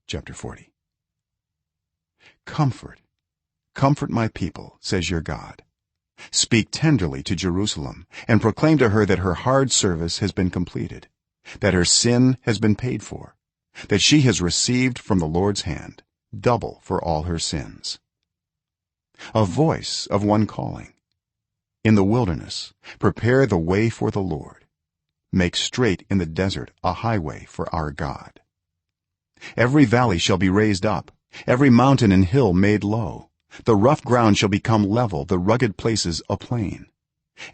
chapter 40. Comfort my people, says your God. Speak tenderly to Jerusalem and proclaim to her that her hard service has been completed, that her sin has been paid for, that she has received from the Lord's hand double for all her sins. A voice of one calling, in the wilderness, prepare the way for the Lord, make straight in the desert a highway for our God. Every valley shall be raised up, every mountain and hill made low. The rough ground shall become level, the rugged places a plain,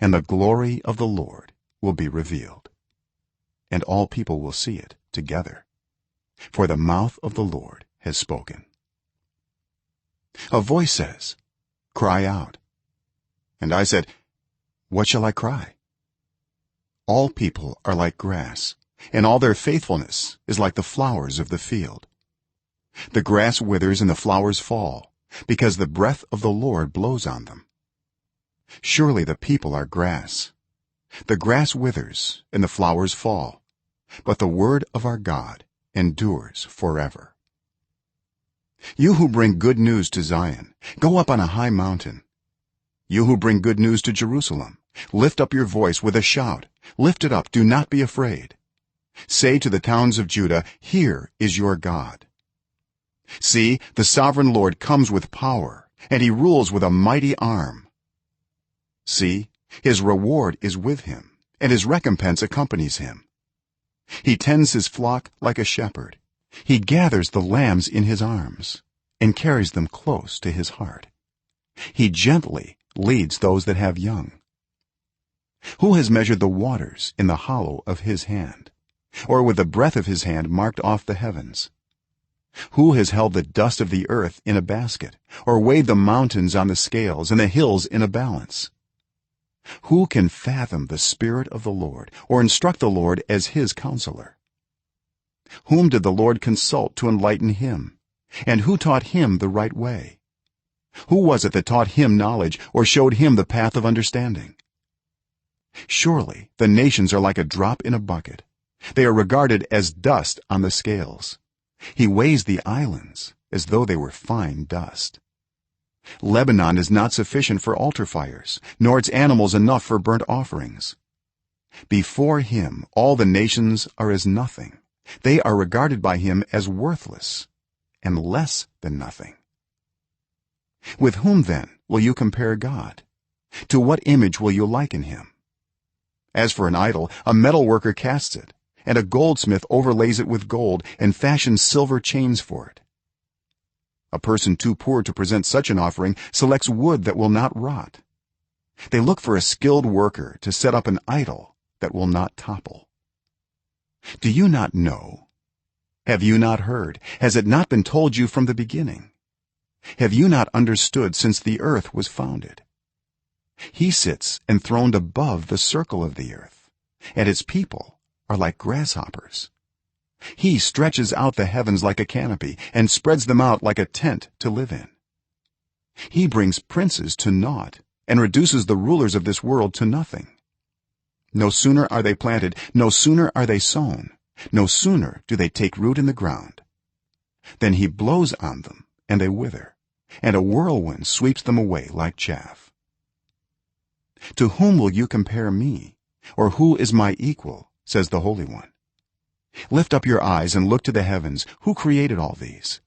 and the glory of the Lord will be revealed, and all people will see it together, for the mouth of the Lord has spoken. A voice says, cry out. And I said, what shall I cry? All people are like grass, and all their faithfulness is like the flowers of the field. The grass withers and the flowers fall, because the breath of the Lord blows on them. Surely the people are grass. The grass withers and the flowers fall, but the word of our God endures forever. You who bring good news to Zion, go up on a high mountain. You who bring good news to Jerusalem, lift up your voice with a shout. Lift it up, do not be afraid. Say to the towns of Judah, here is your God. See, the sovereign Lord comes with power, and he rules with a mighty arm. See, his reward is with him, and his recompense accompanies him. He tends his flock like a shepherd. He gathers the lambs in his arms and carries them close to his heart. He gently leads those that have young. Who has measured the waters in the hollow of his hand, or with the breath of his hand marked off the heavens? Who has held the dust of the earth in a basket, or weighed the mountains on the scales and the hills in a balance? Who can fathom the spirit of the Lord, or instruct the Lord as his counselor? Whom did the Lord consult to enlighten him, and who taught him the right way? Who was it that taught him knowledge, or showed him the path of understanding? Surely the nations are like a drop in a bucket. They are regarded as dust on the scales. He weighs the islands as though they were fine dust. Lebanon is not sufficient for altar fires, nor its animals enough for burnt offerings. Before him all the nations are as nothing. They are regarded by him as worthless and less than nothing. With whom then will you compare God? To what image will you liken him? As for an idol, a metalworker casts it, and a goldsmith overlays it with gold and fashions silver chains for it. A person too poor to present such an offering selects wood that will not rot. They look for a skilled worker to set up an idol that will not topple. Do you not know? Have you not heard? Has it not been told you from the beginning? Have you not understood since the earth was founded? He sits enthroned above the circle of the earth, and its people are like grasshoppers. He stretches out the heavens like a canopy and spreads them out like a tent to live in. He brings princes to naught and reduces the rulers of this world to nothing. No sooner are they planted, no sooner are they sown, no sooner do they take root in the ground, then he blows on them and they wither, and a whirlwind sweeps them away like chaff. To whom will you compare me, or who is my equal, says the Holy One? Lift up your eyes and look to the heavens. Who created all these?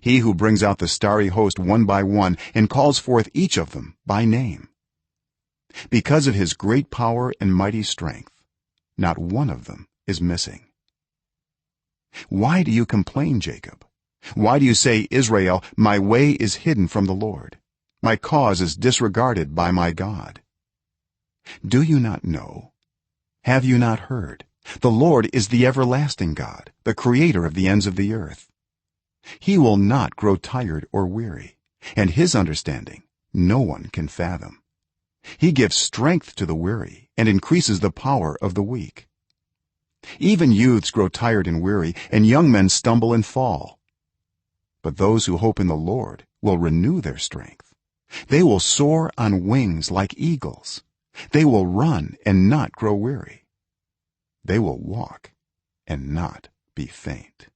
He who brings out the starry host one by one and calls forth each of them by name. Because of his great power and mighty strength, not one of them is missing. Why do you complain, Jacob? Why do you say, Israel, my way is hidden from the Lord? My cause is disregarded by my God. Do you not know? Have you not heard? The Lord is the everlasting God, the creator of the ends of the earth. He will not grow tired or weary, and his understanding no one can fathom. He gives strength to the weary and increases the power of the weak. Even youths grow tired and weary, and young men stumble and fall. But those who hope in the Lord will renew their strength. They will soar on wings like eagles. They will run and not grow weary. They will walk and not be faint.